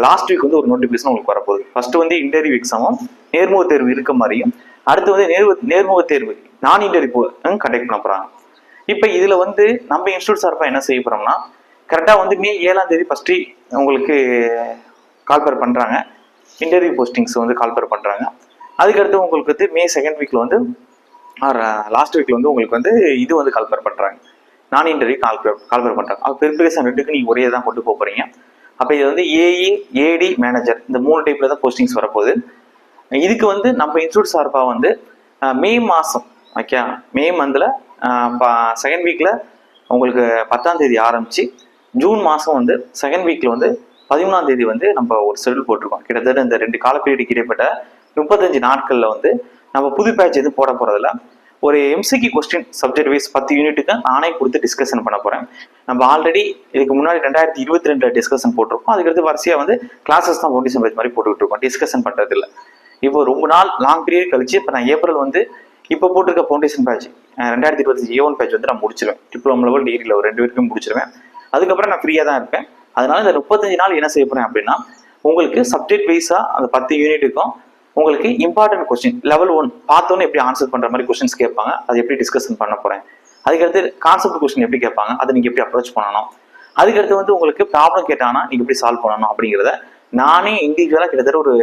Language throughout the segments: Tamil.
லாஸ்ட் வீக் வந்து ஒரு நோட்டிஃபிகேஷன் உங்களுக்கு வரப்போகுது. ஃபர்ஸ்ட் வந்து இன்டர்வியூ எக்ஸாமும் நேர்முக தேர்வு இருக்க மாதிரியும், அடுத்து வந்து நேர்முக தேர்வு நான் இன்டர்வியூ கண்டக்ட் பண்ண போறாங்க. இப்போ இதுல வந்து நம்ம இன்ஸ்டியூட் சார்பாக என்ன செய்ய போறோம்னா, கரெக்டாக வந்து மே 7ஆம் தேதி ஃபர்ஸ்ட் உங்களுக்கு கால்பர் பண்றாங்க, இன்டர்வியூ போஸ்டிங்ஸ் வந்து கால்பர் பண்றாங்க. அதுக்கடுத்து உங்களுக்கு வந்து மே 2nd வீக்ல வந்து லாஸ்ட் வீக்ல வந்து உங்களுக்கு வந்து இது வந்து கால்பர் பண்றாங்க, நான் இன்டர்வியூ கால்பர் பண்றாங்க. அப்போ ப்ரிப்பரேஷன் ரெண்டுக்கு நீங்க ஒரே தான் கொண்டு போக போறீங்க. அப்போ இது வந்து ஏஇ ஏடி மேனேஜர் இந்த 3 டைப்ல தான் போஸ்டிங்ஸ் வரப்போகுது. இதுக்கு வந்து நம்ம இன்ஸ்டியூட் சார்பாக வந்து மே மாதம் ஓகே, மே மந்த்ல 2nd வீக்ல உங்களுக்கு 10ஆம் தேதி ஆரம்பிச்சு ஜூன் மாதம் வந்து 2nd வீக்ல வந்து 13ஆம் தேதி வந்து நம்ம ஒரு ஷெட்யூல் போட்டிருக்கோம். கிட்டத்தட்ட இந்த 2 காலப்பீரியடுக்கு இடைப்பட்ட 35 நாட்கள்ல வந்து நம்ம புது பேட்ச் எதுவும் போட போறதில்ல. ஒரு எம்சிக்யூ கொஸ்டின் சப்ஜெக்ட் வைஸ் 10 யூனிட்டுக்கு நானே கொடுத்து டிஸ்கஷன் பண்ண போறேன். நம்ம ஆல்ரெடி இதுக்கு முன்னாடி 2022 டிஸ்கஷன் போட்டிருக்கோம். அதுக்கடுத்து வரிசையா வந்து கிளாஸஸ் தான் ஃபவுண்டேஷன் பேட்ச் மாதிரி போட்டுக்கிட்டு இருக்கோம், டிஸ்கஷன் பண்றது இல்லை. இப்போ ரொம்ப நாள் லாங் பீரியட் கழிச்சு இப்போ நான் ஏப்ரல் வந்து இப்போ போட்டிருக்க ஃபவுண்டேஷன் பேட்ச் 2025 A1 பேட்ச் வந்து நான் முடிச்சிருவேன். டிப்ளமோ லெவல் டிகிரி லெவல் 2 பேருக்கும் முடிச்சிருவேன். அதுக்கப்புறம் நான் ஃப்ரீயா தான் இருப்பேன். அதனால இந்த 35 நாள் என்ன செய்ய போறேன் அப்படின்னா, உங்களுக்கு சப்ஜெக்ட் வைஸா அந்த 10 யூனிட்டுக்கும் உங்களுக்கு இம்பார்ட்டன்ட் கொஸ்டின் லெவல் 1 பார்த்தோன்னே எப்படி ஆன்சர் பண்ற மாதிரி கொஸ்டின்ஸ் கேட்பாங்க, அது எப்படி டிஸ்கஷன் பண்ண போறேன். அதுக்கடுத்து கான்செப்ட் கொஸ்டின் எப்படி கேட்பாங்க, அதை நீங்க எப்படி அப்ரோச் பண்ணணும். அதுக்கடுத்து வந்து உங்களுக்கு ப்ராப்ளம் கேட்டாங்கன்னா நீங்க எப்படி சால்வ் பண்ணணும் அப்படிங்கிறத நானே இண்டிவிஜுவலா கிட்டத்தட்ட ஒரு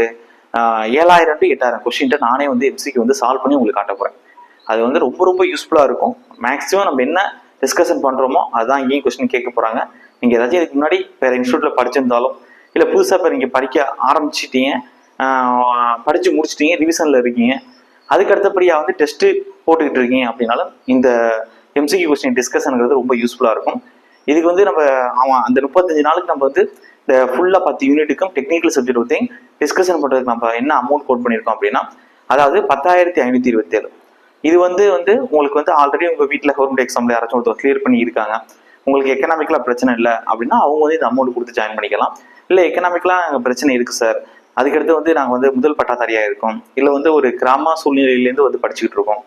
7000 to 8000 கொஸ்டின் நானே வந்து எம்சிக்கு வந்து சால்வ் பண்ணி உங்களுக்கு காட்ட போறேன். அது வந்து ரொம்ப ரொம்ப யூஸ்ஃபுல்லா இருக்கும். மேக்ஸிமம் நம்ம என்ன டிஸ்கஷன் பண்றோமோ அதுதான் இங்கேயும் கொஸ்டின் கேட்க போறாங்க. நீங்க ஏதாச்சும் இதுக்கு முன்னாடி வேற இன்ஸ்டியூட்ல படிச்சிருந்தாலும் இல்ல புதுசா இப்போ நீங்க படிக்க ஆரம்பிச்சிட்டீங்க, படிச்சு முடிச்சிட்டீங்க, ரிவிஷன்ல இருக்கீங்க, அதுக்கு அடுத்தபடியா வந்து டெஸ்ட் போட்டுக்கிட்டு இருக்கீங்க அப்படின்னாலும் இந்த எம்சிக்யூ கொஸ்டின் டிஸ்கஷனுங்கிறது ரொம்ப யூஸ்ஃபுல்லா இருக்கும். இதுக்கு வந்து நம்ம அந்த 35 நாளுக்கு நம்ம வந்து இந்த ஃபுல்லா 10 யூனிட்டுக்கும் டெக்னிக்கல் சப்ஜெக்ட் வந்து டிஸ்கஷன் பண்றதுக்கு நம்ம என்ன அமௌண்ட் கோட் பண்ணியிருக்கோம் அப்படின்னா, அதாவது 10,527. இது வந்து உங்களுக்கு வந்து ஆல்ரெடி உங்க வீட்டில் கவர்மெண்ட் எக்ஸாம்ல யாராச்சும் ஒருத்தர் கிளியர் பண்ணி இருக்காங்க, உங்களுக்கு எக்கனாமிக்கலா பிரச்சனை இல்லை அப்படின்னா அவங்க வந்து இந்த அமௌண்ட் கொடுத்து ஜாயின் பண்ணிக்கலாம். இல்லை எக்கனாமிக்கலா பிரச்சனை இருக்கு சார், அதுக்கடுத்து வந்து நாங்கள் வந்து முதல் பட்டாதாரியா இருக்கோம், இல்லை வந்து ஒரு கிராம சூழ்நிலையிலேருந்து வந்து படிச்சுக்கிட்டு இருக்கோம்,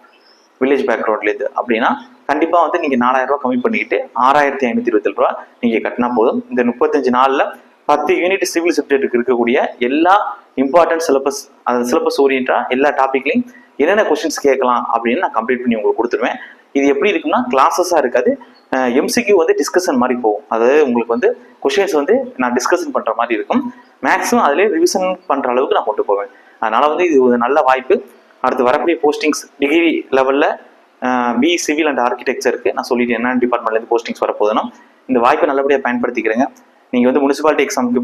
வில்லேஜ் பேக்ரவுண்ட்லேருந்து அப்படின்னா கண்டிப்பா வந்து நீங்க 4000 ரூபாய் கம்மி பண்ணிக்கிட்டு 6,527 ரூபாய் நீங்க கட்டினா போதும். இந்த 35 நாள்ல 10 யூனிட் சிவில் சப்ஜெக்ட்டுக்கு இருக்கக்கூடிய எல்லா இம்பார்ட்டன்ட் சிலபஸ், அந்த சிலபஸ் ஓரியன்டா எல்லா டாபிக்லையும் என்னென்ன கொஸ்டின்ஸ் கேட்கலாம் அப்படின்னு நான் கம்ப்ளீட் பண்ணி உங்களுக்கு கொடுத்துருவேன். இது எப்படி இருக்குன்னா கிளாஸஸா இருக்காது, எம்சிக்யூ வந்து டிஸ்கஷன் மாதிரி போகும். அதாவது உங்களுக்கு வந்து கொஸ்டின்ஸ் வந்து நான் டிஸ்கஷன் பண்ற மாதிரி இருக்கும். மேக்ஸிமம் அதிலே ரிவிஷன் பண்ற அளவுக்கு நான் கொண்டு போவேன். அதனால வந்து இது ஒரு நல்ல வாய்ப்பு. அடுத்து வரக்கூடிய போஸ்டிங்ஸ் டிகிரி லெவல்ல பி சிவில் அண்ட் ஆர்கிடெக்சருக்கு நான் சொல்லிட்டு என்ன டிபார்ட்மெண்ட்லேருந்து போஸ்டிங்ஸ் வரப்போதுன்னா இந்த வாய்ப்பை நல்லபடியாக பயன்படுத்திக்கிறேங்க. நீங்கள் வந்து முனிசிபாலிட்டி எக்ஸாமுக்கு